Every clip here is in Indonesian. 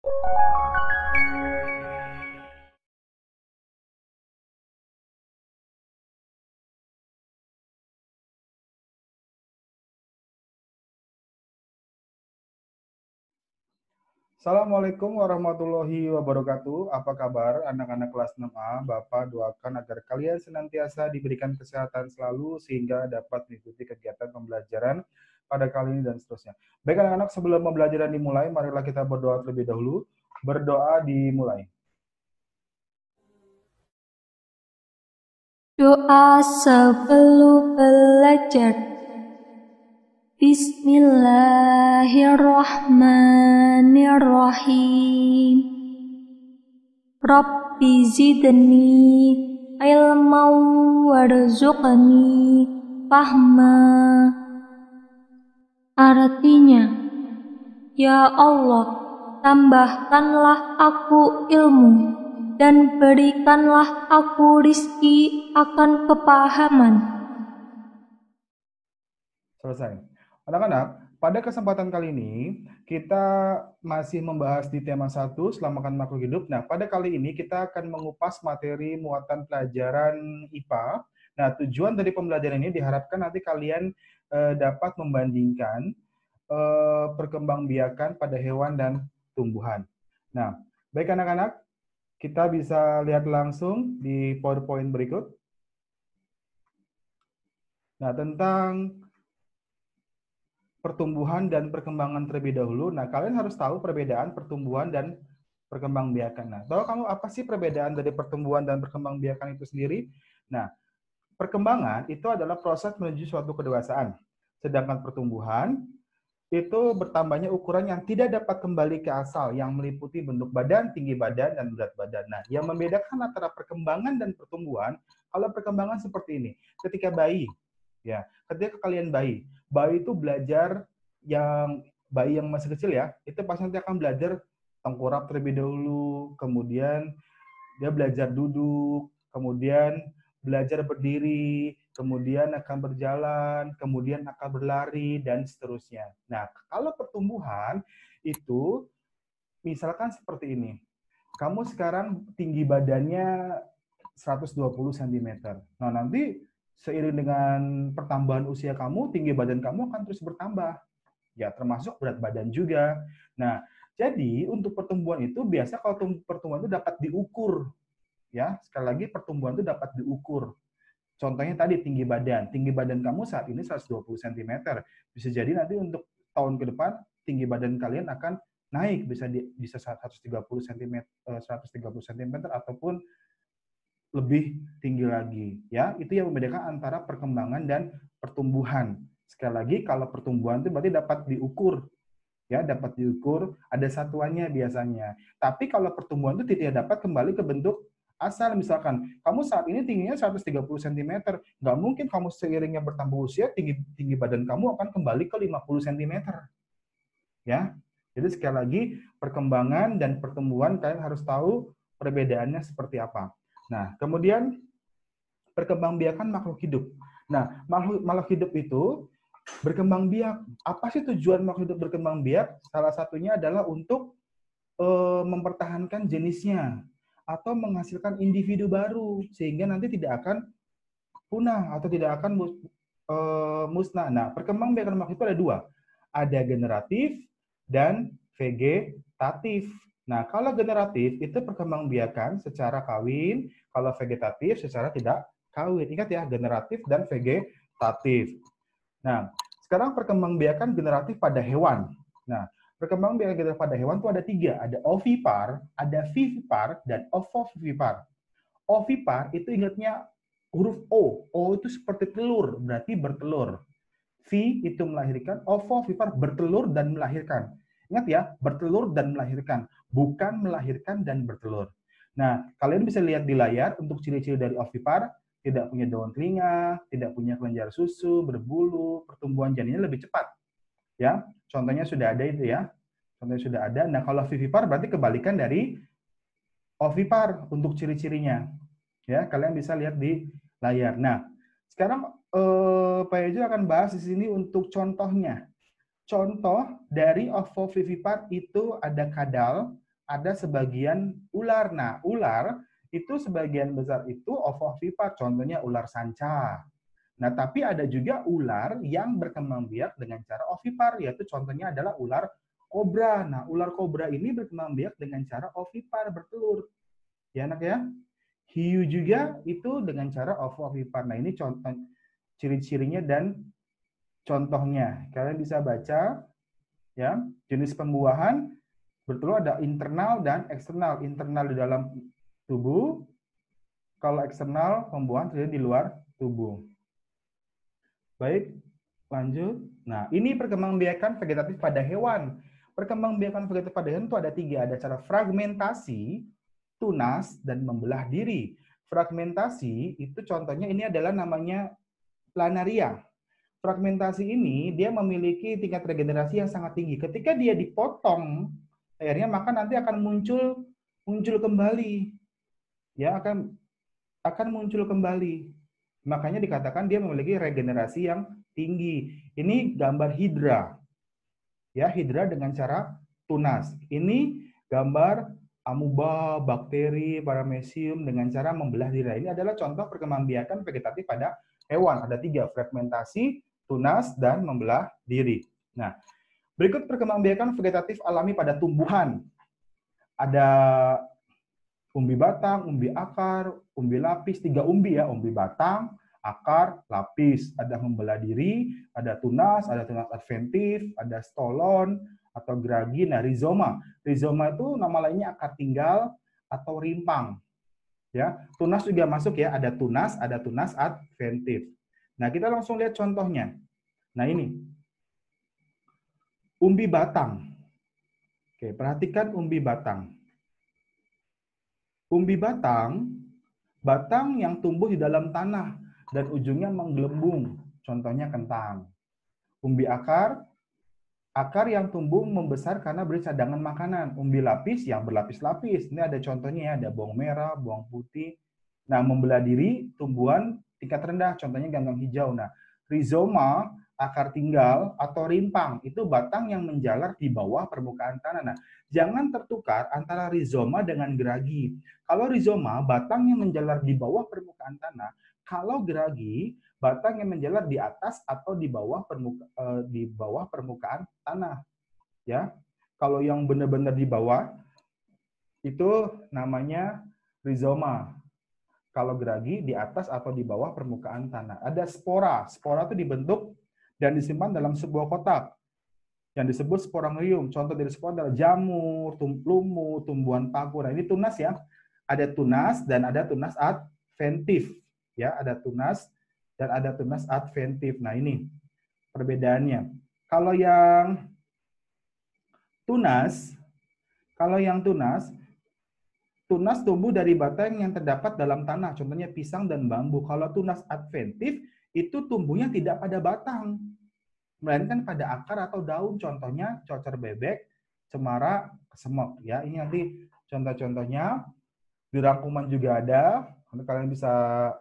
Assalamualaikum warahmatullahi wabarakatuh. Apa kabar anak-anak kelas 6A? Bapak doakan agar kalian senantiasa diberikan kesehatan selalu sehingga dapat mengikuti kegiatan pembelajaran pada kali ini dan seterusnya. Baik anak-anak, sebelum pembelajaran dimulai, marilah kita berdoa terlebih dahulu. Berdoa dimulai. Doa sebelum belajar. Bismillahirrahmanirrahim. Rabbi zidni ilman warzuqni fahma. Artinya, ya Allah, tambahkanlah aku ilmu dan berikanlah aku rizki akan kepahaman. Selesai. Anak-anak, pada kesempatan kali ini kita masih membahas di tema 1, selamatkan makhluk hidup. Nah, pada kali ini kita akan mengupas materi muatan pelajaran IPA. Nah, tujuan dari pembelajaran ini diharapkan nanti kalian dapat membandingkan perkembangbiakan pada hewan dan tumbuhan. Nah, baik anak-anak, kita bisa lihat langsung di PowerPoint berikut. Nah, tentang pertumbuhan dan perkembangan terlebih dahulu. Nah, kalian harus tahu perbedaan pertumbuhan dan perkembangbiakan. Nah, tahu kamu apa sih perbedaan dari pertumbuhan dan perkembangbiakan itu sendiri? Nah, perkembangan itu adalah proses menuju suatu kedewasaan. Sedangkan pertumbuhan itu bertambahnya ukuran yang tidak dapat kembali ke asal, yang meliputi bentuk badan, tinggi badan, dan berat badan. Nah, yang membedakan antara perkembangan dan pertumbuhan, kalau perkembangan seperti ini, ketika bayi, ya, ketika kalian bayi itu belajar bayi yang masih kecil ya, itu pasti nanti akan belajar tengkurap terlebih dahulu, kemudian dia belajar duduk, kemudian belajar berdiri, kemudian akan berjalan, kemudian akan berlari, dan seterusnya. Nah, kalau pertumbuhan itu misalkan seperti ini. Kamu sekarang tinggi badannya 120 cm. Nah, nanti seiring dengan pertambahan usia kamu, tinggi badan kamu akan terus bertambah. Ya, termasuk berat badan juga. Nah, jadi untuk pertumbuhan itu biasa kalau pertumbuhan itu dapat diukur. Ya, sekali lagi pertumbuhan itu dapat diukur. Contohnya tadi tinggi badan. Tinggi badan kamu saat ini 120 cm. Bisa jadi nanti untuk tahun ke depan tinggi badan kalian akan naik bisa 130 cm 130 cm ataupun lebih tinggi lagi, ya. Itu yang membedakan antara perkembangan dan pertumbuhan. Sekali lagi, kalau pertumbuhan itu berarti dapat diukur, ya, dapat diukur, ada satuannya biasanya. Tapi kalau pertumbuhan itu tidak dapat kembali ke bentuk asal. Misalkan kamu saat ini tingginya 130 cm, nggak mungkin kamu seiringnya bertambah usia tinggi badan kamu akan kembali ke 50 cm, ya. Jadi sekali lagi, perkembangan dan pertumbuhan kalian harus tahu perbedaannya seperti apa. Nah, kemudian perkembangbiakan makhluk hidup. Nah, makhluk hidup itu berkembang biak. Apa sih tujuan makhluk hidup berkembang biak? Salah satunya adalah untuk mempertahankan jenisnya atau menghasilkan individu baru sehingga nanti tidak akan punah atau tidak akan musnah. Nah, perkembangbiakan makhluk itu ada dua. Ada generatif dan vegetatif. Nah, kalau generatif itu perkembangbiakan secara kawin, kalau vegetatif secara tidak kawin. Ingat ya, generatif dan vegetatif. Nah, sekarang perkembangbiakan generatif pada hewan. Nah, perkembangbiakan generatif pada hewan itu ada 3. Ada ovipar, ada vivipar, dan ovovivipar. Ovipar itu ingatnya huruf O. O itu seperti telur, berarti bertelur. V itu melahirkan, ovovivipar bertelur dan melahirkan. Ingat ya, bertelur dan melahirkan, bukan melahirkan dan bertelur. Nah, kalian bisa lihat di layar untuk ciri-ciri dari ovipar, tidak punya daun telinga, tidak punya kelenjar susu, berbulu, pertumbuhan janinnya lebih cepat. Ya, contohnya sudah ada itu ya. Contohnya sudah ada. Nah, kalau vivipar berarti kebalikan dari ovipar untuk ciri-cirinya. Ya, kalian bisa lihat di layar. Nah, sekarang Pak Ejo akan bahas di sini untuk contohnya. Contoh dari ovovivipar itu ada kadal, ada sebagian ular. Nah, ular itu sebagian besar itu ovovivipar, contohnya ular sanca. Nah, tapi ada juga ular yang berkembang biak dengan cara ovipar, yaitu contohnya adalah ular kobra. Nah, ular kobra ini berkembang biak dengan cara ovipar, bertelur. Ya, anak ya. Hiu juga itu dengan cara ovovivipar. Nah, ini contoh ciri-cirinya dan contohnya. Kalian bisa baca ya, jenis pembuahan bertelur ada internal dan eksternal. Internal di dalam tubuh, kalau eksternal pembuahan terjadi di luar tubuh. Baik, lanjut. Nah, ini perkembangbiakan vegetatif pada hewan. Perkembangbiakan vegetatif pada hewan itu ada 3. Ada cara fragmentasi, tunas, dan membelah diri. Fragmentasi itu contohnya ini adalah namanya planaria. Fragmentasi ini dia memiliki tingkat regenerasi yang sangat tinggi. Ketika dia dipotong akhirnya maka nanti akan muncul kembali. Ya, akan muncul kembali. Makanya dikatakan dia memiliki regenerasi yang tinggi. Ini gambar hidra. Ya, hidra dengan cara tunas. Ini gambar amuba, bakteri, paramecium dengan cara membelah diri. Ini adalah contoh perkembangbiakan vegetatif pada hewan. Ada 3, fragmentasi, tunas, dan membelah diri. Nah, berikut perkembangbiakan vegetatif alami pada tumbuhan. Ada umbi batang, umbi akar, umbi lapis, 3 umbi ya, umbi batang, akar, lapis. Ada membelah diri, ada tunas adventif, ada stolon atau geragi, nah rizoma. Rizoma itu nama lainnya akar tinggal atau rimpang. Ya, tunas juga masuk ya, ada tunas adventif. Nah, kita langsung lihat contohnya. Nah, ini. Umbi batang. Oke, perhatikan umbi batang. Umbi batang yang tumbuh di dalam tanah dan ujungnya menggelembung, contohnya kentang. Umbi akar yang tumbuh membesar karena beri cadangan makanan. Umbi lapis yang berlapis-lapis, ini ada contohnya ya, ada bawang merah, bawang putih. Nah, membelah diri, tumbuhan tingkat rendah, contohnya ganggang hijau. Nah, rizoma, akar tinggal, atau rimpang, itu batang yang menjalar di bawah permukaan tanah. Nah, jangan tertukar antara rizoma dengan geragi. Kalau rizoma, batang yang menjalar di bawah permukaan tanah. Kalau geragi, batang yang menjalar di atas atau di bawah permukaan tanah. Ya, kalau yang benar-benar di bawah, itu namanya rizoma. Kalau geragi di atas atau di bawah permukaan tanah. Ada spora. Spora itu dibentuk dan disimpan dalam sebuah kotak yang disebut sporangrium. Contoh dari spora adalah jamur, lumut, tumbuhan paku. Nah, ini tunas ya. Ada tunas dan ada tunas adventif. Ya, ada tunas dan ada tunas adventif. Nah, ini perbedaannya. Kalau yang tunas tumbuh dari batang yang terdapat dalam tanah, contohnya pisang dan bambu. Kalau tunas adventif, itu tumbuhnya tidak pada batang, melainkan pada akar atau daun, contohnya cocor bebek, cemara, kesemek. Ya, ini nanti contoh-contohnya di rangkuman juga ada, nanti kalian bisa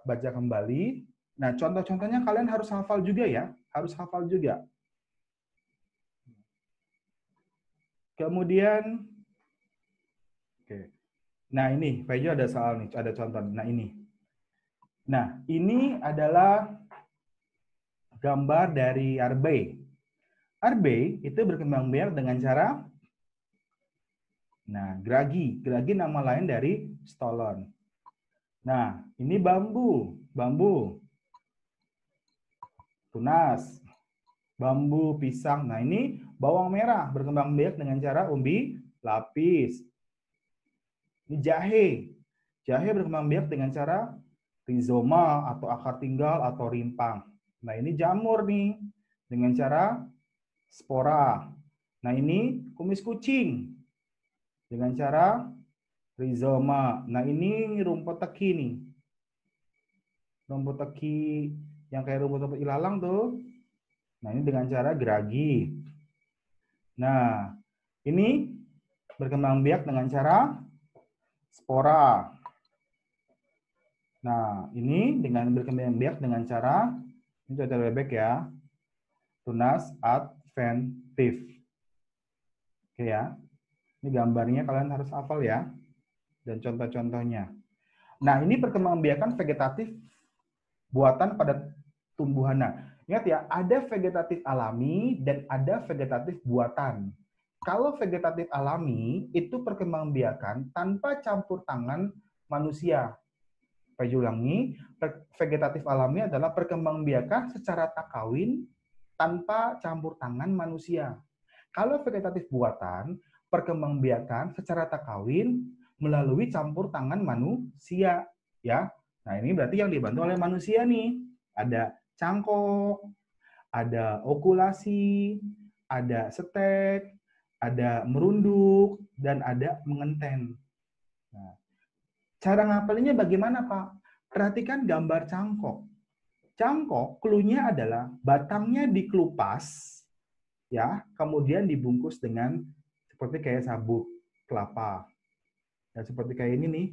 baca kembali. Nah, contoh-contohnya kalian harus hafal juga ya, harus hafal juga. Kemudian, oke. Nah, ini, Pak Jo ada soal nih, ada contoh. Nah, ini. Nah, ini adalah gambar dari arbei. Arbei itu berkembang biak dengan cara, nah, geragi. Geragi nama lain dari stolon. Nah, ini bambu. Bambu. Tunas. Bambu, pisang. Nah, ini bawang merah berkembang biak dengan cara umbi lapis. Ini jahe. Jahe berkembang biak dengan cara rizoma atau akar tinggal atau rimpang. Nah, ini jamur nih dengan cara spora. Nah, ini kumis kucing dengan cara rizoma. Nah, ini rumput teki nih. Rumput teki yang kayak rumput-rumput ilalang tuh. Nah, ini dengan cara geragi. Nah, ini berkembang biak dengan cara spora. Nah, ini dengan berkembang biak dengan cara, ini cocok bebek ya, tunas adventif. Oke ya. Ini gambarnya kalian harus hafal ya. Dan contoh-contohnya. Nah, ini perkembangbiakan vegetatif buatan pada tumbuhan. Nah, ingat ya, ada vegetatif alami dan ada vegetatif buatan. Kalau vegetatif alami itu perkembangbiakan tanpa campur tangan manusia. Saya ulangi, vegetatif alami adalah perkembangbiakan secara tak kawin tanpa campur tangan manusia. Kalau vegetatif buatan, perkembangbiakan secara tak kawin melalui campur tangan manusia, ya. Nah, ini berarti yang dibantu oleh manusia nih. Ada cangkok, ada okulasi, ada stek, ada merunduk, dan ada mengenten. Nah, cara ngapalinnya bagaimana, Pak? Perhatikan gambar cangkok. Cangkok, clue-nya adalah batangnya dikelupas, ya, kemudian dibungkus dengan seperti kayak sabut kelapa. Ya, seperti kayak ini nih,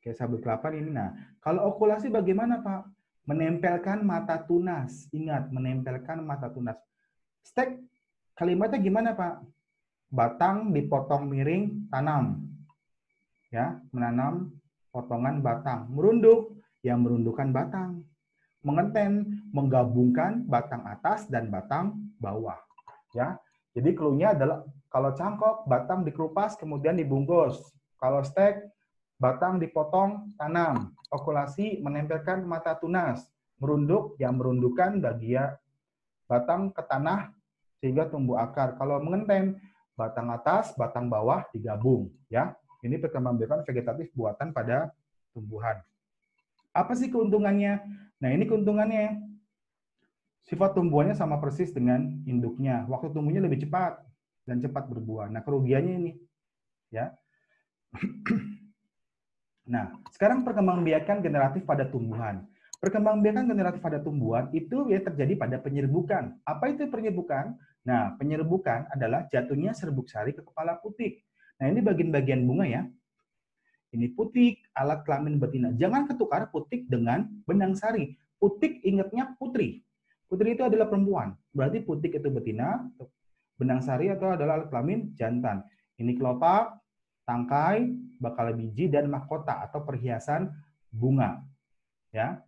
kayak sabut kelapa ini. Nah, kalau okulasi bagaimana, Pak? Menempelkan mata tunas. Ingat, menempelkan mata tunas. Stek, kalimatnya gimana, Pak? Batang dipotong miring, tanam. Ya, menanam potongan batang. Merunduk, yang merundukkan batang. Mengenten, menggabungkan batang atas dan batang bawah. Ya, jadi clue-nya adalah kalau cangkok, batang dikelupas kemudian dibungkus. Kalau stek, batang dipotong, tanam. Okulasi, menempelkan mata tunas. Merunduk, yang merundukkan bagian batang ke tanah sehingga tumbuh akar. Kalau mengenten, batang atas, batang bawah digabung. Ya, ini perkembangbiakan vegetatif buatan pada tumbuhan. Apa sih keuntungannya? Nah, ini keuntungannya. Sifat tumbuhannya sama persis dengan induknya. Waktu tumbuhnya lebih cepat dan cepat berbuah. Nah, kerugiannya ini, ya. Nah, sekarang perkembangbiakan generatif pada tumbuhan. Perkembangbiakan generatif pada tumbuhan itu ya terjadi pada penyerbukan. Apa itu penyerbukan? Nah, penyerbukan adalah jatuhnya serbuk sari ke kepala putik. Nah, ini bagian-bagian bunga ya. Ini putik, alat kelamin betina. Jangan ketukar putik dengan benang sari. Putik ingatnya putri. Putri itu adalah perempuan. Berarti putik itu betina, benang sari atau adalah alat kelamin jantan. Ini kelopak, tangkai, bakal biji, dan mahkota atau perhiasan bunga. Ya.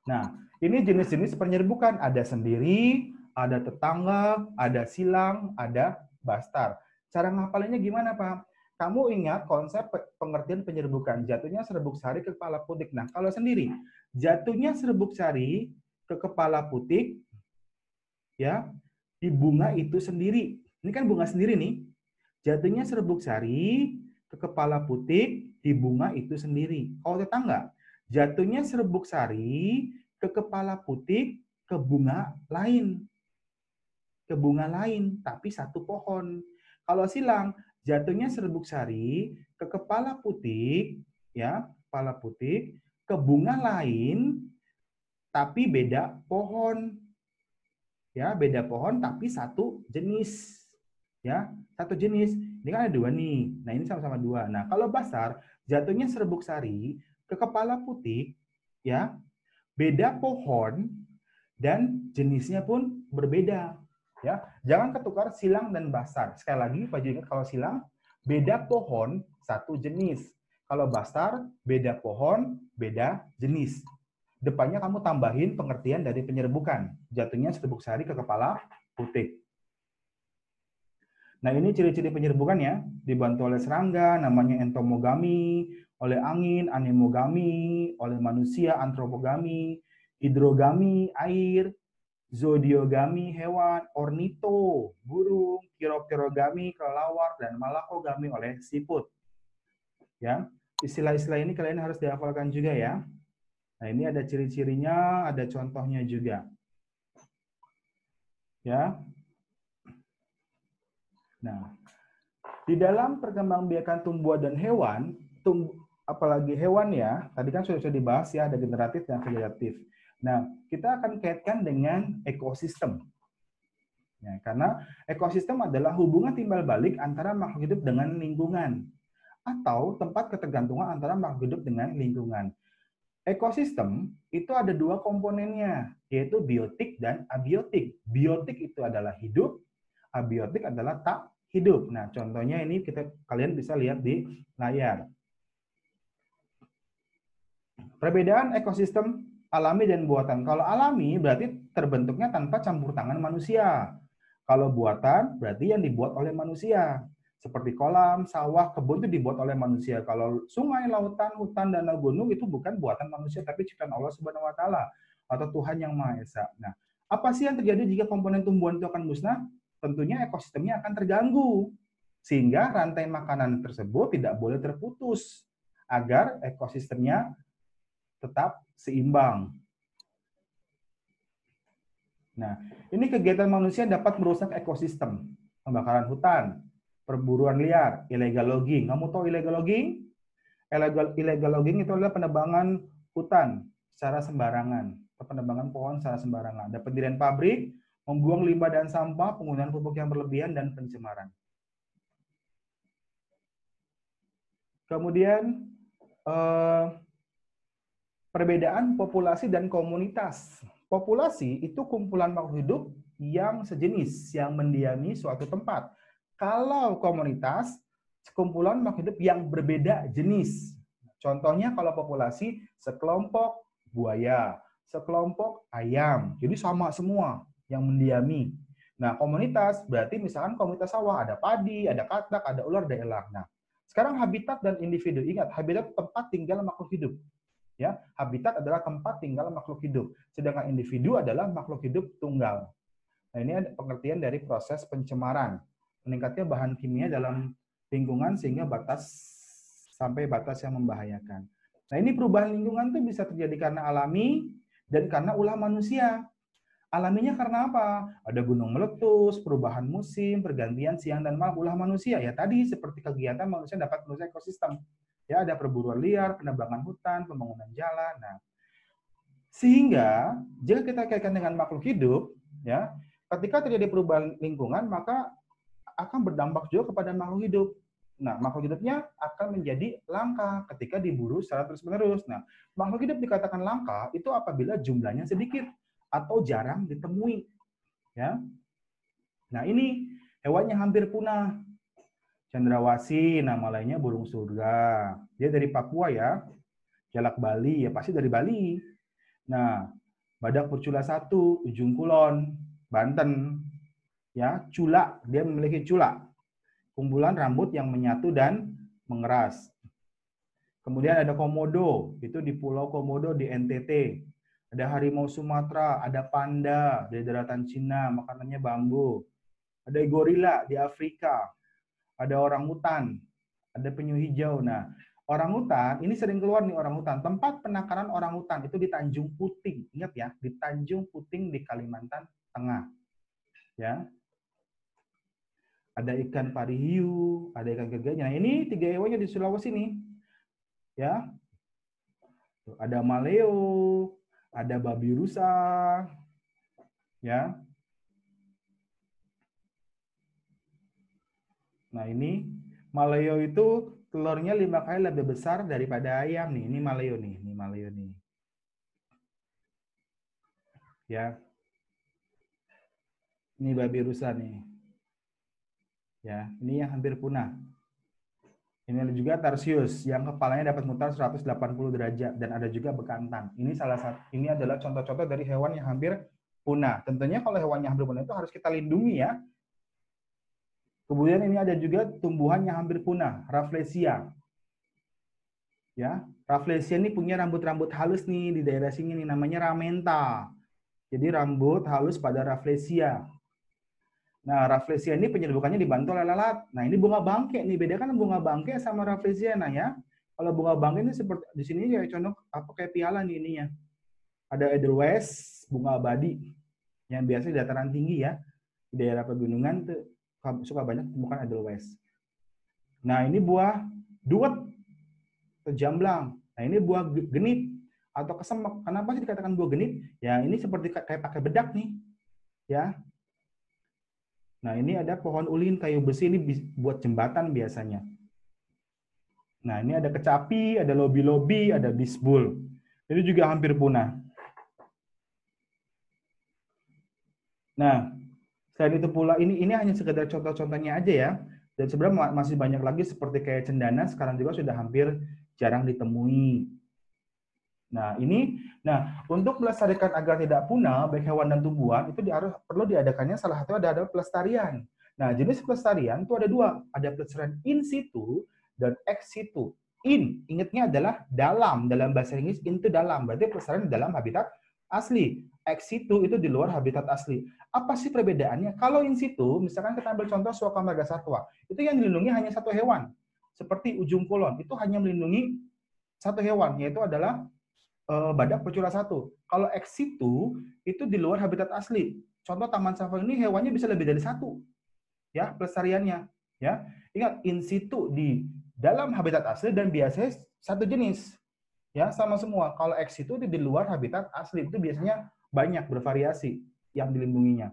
Nah, ini jenis-jenis penyerbukan. Ada sendiri, ada tetangga, ada silang, ada bastar. Cara ngapalinnya gimana, Pak? Kamu ingat konsep pengertian penyerbukan. Jatuhnya serbuk sari ke kepala putik. Nah, kalau sendiri, jatuhnya serbuk sari ke kepala putik, ya, di bunga itu sendiri. Ini kan bunga sendiri nih. Jatuhnya serbuk sari ke kepala putik di bunga itu sendiri. Kalau tetangga, jatuhnya serbuk sari ke kepala putik ke bunga lain. Ke bunga lain, tapi satu pohon. Kalau silang, jatuhnya serbuk sari ke kepala putik, ya, kepala putik ke bunga lain, tapi beda pohon. Ya, beda pohon tapi satu jenis. Ya, satu jenis. Ini kan ada dua nih. Nah, ini sama-sama dua. Nah, kalau basar, jatuhnya serbuk sari ke kepala putik, ya, beda pohon dan jenisnya pun berbeda. Ya, jangan ketukar silang dan basar. Sekali lagi, Pak Ju ingat kalau silang beda pohon satu jenis. Kalau basar beda pohon beda jenis. Depannya kamu tambahin pengertian dari penyerbukan. Jatuhnya serbuk sari ke kepala putik. Nah, ini ciri-ciri penyerbukan ya. Dibantu oleh serangga, namanya entomogami, oleh angin, anemogami, oleh manusia, antropogami, hidrogami, air, zodiogami, hewan, ornito, burung, kiropterogami, kelelawar, dan malakogami oleh siput. Ya, istilah-istilah ini kalian harus dihafalkan juga ya. Nah, ini ada ciri-cirinya, ada contohnya juga. Ya. Nah, di dalam perkembangbiakan tumbuhan dan hewan, apalagi hewan ya, tadi kan sudah dibahas ya, ada generatif dan vegetatif. Nah, kita akan kaitkan dengan ekosistem. Ya, karena ekosistem adalah hubungan timbal balik antara makhluk hidup dengan lingkungan, atau tempat ketergantungan antara makhluk hidup dengan lingkungan. Ekosistem itu ada dua komponennya, yaitu biotik dan abiotik. Biotik itu adalah hidup, abiotik adalah tak hidup. Nah, contohnya ini kalian bisa lihat di layar. Perbedaan ekosistem alami dan buatan. Kalau alami berarti terbentuknya tanpa campur tangan manusia. Kalau buatan berarti yang dibuat oleh manusia. Seperti kolam, sawah, kebun itu dibuat oleh manusia. Kalau sungai, lautan, hutan, danau, gunung itu bukan buatan manusia tapi ciptaan Allah Subhanahu wa taala atau Tuhan yang Maha Esa. Nah, apa sih yang terjadi jika komponen tumbuhan itu akan musnah? Tentunya ekosistemnya akan terganggu. Sehingga rantai makanan tersebut tidak boleh terputus agar ekosistemnya tetap seimbang. Nah, ini kegiatan manusia dapat merusak ekosistem. Pembakaran hutan, perburuan liar, illegal logging. Kamu tahu illegal logging? Illegal logging itu adalah penebangan hutan secara sembarangan, atau penebangan pohon secara sembarangan. Ada pendirian pabrik, membuang limbah dan sampah, penggunaan pupuk yang berlebihan, dan pencemaran. Kemudian, perbedaan populasi dan komunitas. Populasi itu kumpulan makhluk hidup yang sejenis, yang mendiami suatu tempat. Kalau komunitas, sekumpulan makhluk hidup yang berbeda jenis. Contohnya kalau populasi, sekelompok buaya, sekelompok ayam. Jadi sama semua yang mendiami. Nah, komunitas berarti misalkan komunitas sawah, ada padi, ada katak, ada ular, ada elang. Nah, sekarang habitat dan individu. Ingat, habitat tempat tinggal makhluk hidup. Ya, habitat adalah tempat tinggal makhluk hidup, sedangkan individu adalah makhluk hidup tunggal. Nah, ini ada pengertian dari proses pencemaran, meningkatnya bahan kimia dalam lingkungan sehingga sampai batas yang membahayakan. Nah, ini perubahan lingkungan itu bisa terjadi karena alami dan karena ulah manusia. Alaminya karena apa? Ada gunung meletus, perubahan musim, pergantian siang dan malam, ulah manusia. Ya tadi seperti kegiatan manusia dapat merusak ekosistem. Ya, ada perburuan liar, penebangan hutan, pembangunan jalan. Nah, sehingga jika kita kaitkan dengan makhluk hidup, ya, ketika terjadi perubahan lingkungan, maka akan berdampak juga kepada makhluk hidup. Nah, makhluk hidupnya akan menjadi langka ketika diburu secara terus-menerus. Nah, makhluk hidup dikatakan langka itu apabila jumlahnya sedikit atau jarang ditemui. Ya. Nah, ini hewan yang hampir punah. Cendrawasih, nama lainnya burung surga. Dia dari Papua ya. Jalak Bali, ya pasti dari Bali. Nah, badak bercula 1, ujung kulon, Banten. Ya, cula, dia memiliki cula. Kumpulan rambut yang menyatu dan mengeras. Kemudian ada komodo, itu di Pulau Komodo di NTT. Ada harimau Sumatera, ada panda dari daratan Cina, makanannya bambu. Ada gorila di Afrika. Ada orangutan, ada penyu hijau. Nah, orangutan, ini sering keluar nih orangutan. Tempat penangkaran orangutan itu di Tanjung Puting. Ingat ya, di Tanjung Puting di Kalimantan Tengah. Ya. Ada ikan pari hiu, ada ikan gergaji. Nah, ini 3 hewannya di Sulawesi nih. Ya. Ada maleo, ada babi rusa. Ya. Nah, ini maleo itu telurnya 5 kali lebih besar daripada ayam nih. Ini maleo nih, ini maleo nih. Ya. Ini babi rusa nih. Ya, ini yang hampir punah. Ini ada juga tarsius yang kepalanya dapat mutar 180 derajat dan ada juga bekantan. Ini ini adalah contoh-contoh dari hewan yang hampir punah. Tentunya kalau hewan yang hampir punah itu harus kita lindungi ya. Kemudian ini ada juga tumbuhan yang hampir punah, Rafflesia. Ya, Rafflesia ini punya rambut-rambut halus nih di daerah sini nih, namanya ramenta. Jadi rambut halus pada Rafflesia. Nah, Rafflesia ini penyerbukannya dibantu oleh lalat. Nah, ini bunga bangke nih, bedakan bunga bangke sama Rafflesia. Nah ya, kalau bunga bangke ini seperti di sini kayak contoh apa kayak piala nih ininya. Ada Edelweiss, bunga abadi yang biasa di dataran tinggi ya. Di daerah pegunungan tuh suka banyak temukan Edelweiss. Nah, ini buah duet atau jamblang. Nah, ini buah genit atau kesemek. Kenapa sih dikatakan buah genit? Ya, ini seperti kayak pakai bedak nih. Ya. Nah, ini ada pohon ulin kayu besi, ini buat jembatan biasanya. Nah, ini ada kecapi, ada lobi-lobi, ada bisbul. Ini juga hampir punah. Nah, Selain itu pula, ini hanya sekedar contoh-contohnya aja ya. Dan sebenarnya masih banyak lagi seperti kayak cendana sekarang juga sudah hampir jarang ditemui. Nah, untuk melestarikan agar tidak punah baik hewan dan tumbuhan itu perlu diadakannya salah satu ada pelestarian. Nah, jenis pelestarian itu ada dua, ada pelestarian in situ dan ex situ. Ingatnya adalah dalam bahasa Inggris in itu dalam, berarti pelestarian dalam habitat asli. Ex situ itu di luar habitat asli. Apa sih perbedaannya? Kalau in situ, misalkan kita ambil contoh Suaka Marga Satwa, itu yang dilindungi hanya satu hewan, seperti ujung kulon, itu hanya melindungi satu hewan, yaitu adalah badak bercula satu. Kalau ex situ itu di luar habitat asli. Contoh Taman Safari ini hewannya bisa lebih dari satu, ya pelestariannya. Ya, ingat in situ di dalam habitat asli dan biasanya satu jenis, ya sama semua. Kalau ex situ di luar habitat asli itu biasanya banyak bervariasi yang dilindunginya.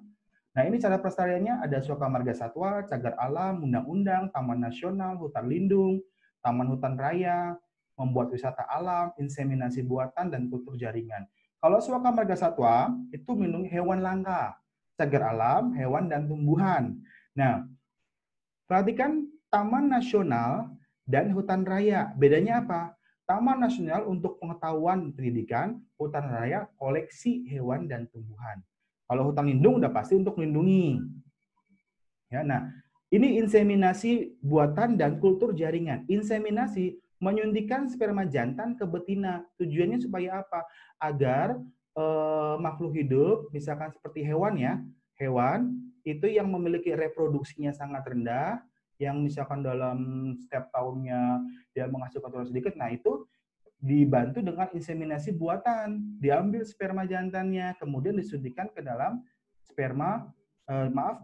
Nah ini cara pelestariannya ada Suaka Marga Satwa, Cagar Alam, Undang-Undang, Taman Nasional, Hutan Lindung, Taman Hutan Raya, membuat wisata alam, inseminasi buatan, dan kultur jaringan. Kalau Suaka Marga Satwa, itu melindungi hewan langka. Cagar alam, hewan, dan tumbuhan. Nah, perhatikan Taman Nasional dan Hutan Raya. Bedanya apa? Taman Nasional untuk pengetahuan pendidikan, Hutan Raya koleksi hewan dan tumbuhan. Kalau hutan lindung udah pasti untuk melindungi. Ya, nah, ini inseminasi buatan dan kultur jaringan. Inseminasi menyuntikkan sperma jantan ke betina. Tujuannya supaya apa? Agar makhluk hidup, misalkan seperti hewan ya, hewan itu yang memiliki reproduksinya sangat rendah, yang misalkan dalam setiap tahunnya dia menghasilkan telur sedikit, nah itu dibantu dengan inseminasi buatan. Diambil sperma jantannya, kemudian disuntikan ke dalam sperma,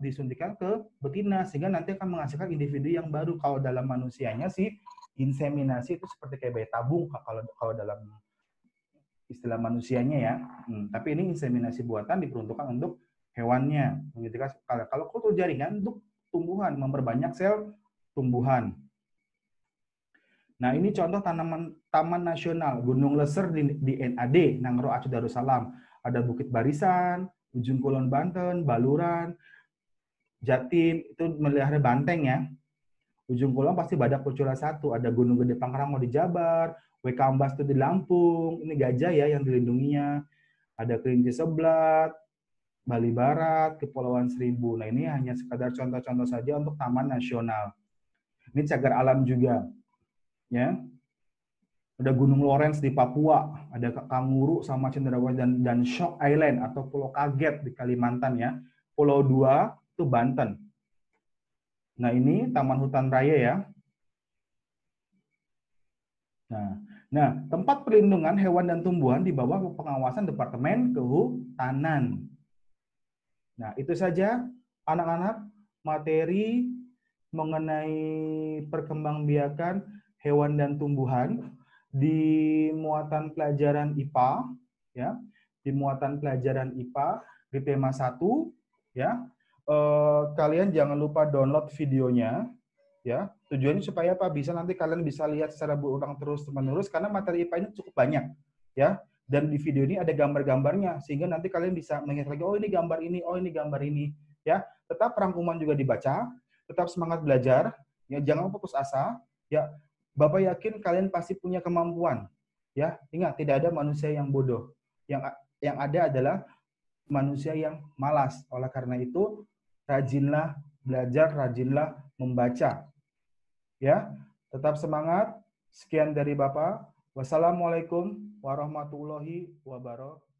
disuntikan ke betina, sehingga nanti akan menghasilkan individu yang baru. Kalau dalam manusianya sih, inseminasi itu seperti kayak bayi tabung kalau dalam istilah manusianya ya. Tapi ini inseminasi buatan diperuntukkan untuk hewannya. Kalau kultur jaringan untuk tumbuhan, memperbanyak sel tumbuhan. Nah, ini contoh Taman Nasional Gunung Leser di NAD, Nangro Aceh Darussalam. Ada Bukit Barisan, Ujung Kulon Banten, Baluran, Jatim, itu melihara banteng ya. Ujung Kulon pasti badak bercula satu. Ada Gunung Gede Pangrango di Jabar, Wekambas itu di Lampung, ini gajah ya yang dilindunginya. Ada kelinci seblat, Bali Barat, Kepulauan Seribu. Nah, ini hanya sekadar contoh-contoh saja untuk Taman Nasional. Ini cagar alam juga. Ya, ada Gunung Lawrence di Papua, ada Kanguru sama Cenderawasih dan Shock Island atau Pulau Kaget di Kalimantan ya. Pulau 2 itu Banten. Nah, ini Taman Hutan Raya ya. Nah, tempat perlindungan hewan dan tumbuhan di bawah pengawasan Departemen Kehutanan. Nah, itu saja anak-anak materi mengenai perkembangbiakan hewan dan tumbuhan di muatan pelajaran IPA ya, di muatan pelajaran IPA di tema 1 ya. Kalian jangan lupa download videonya ya. Tujuannya supaya apa? Bisa nanti kalian bisa lihat secara berulang terus-menerus karena materi IPA ini cukup banyak ya. Dan di video ini ada gambar-gambarnya sehingga nanti kalian bisa mengingat lagi, oh ini gambar ini, oh ini gambar ini ya. Tetap rangkuman juga dibaca, tetap semangat belajar ya, jangan putus asa ya. Bapak yakin kalian pasti punya kemampuan ya. Ingat, tidak ada manusia yang bodoh. Yang ada adalah manusia yang malas. Oleh karena itu, rajinlah belajar, rajinlah membaca. Ya, tetap semangat. Sekian dari Bapak. Wassalamualaikum warahmatullahi wabarakatuh.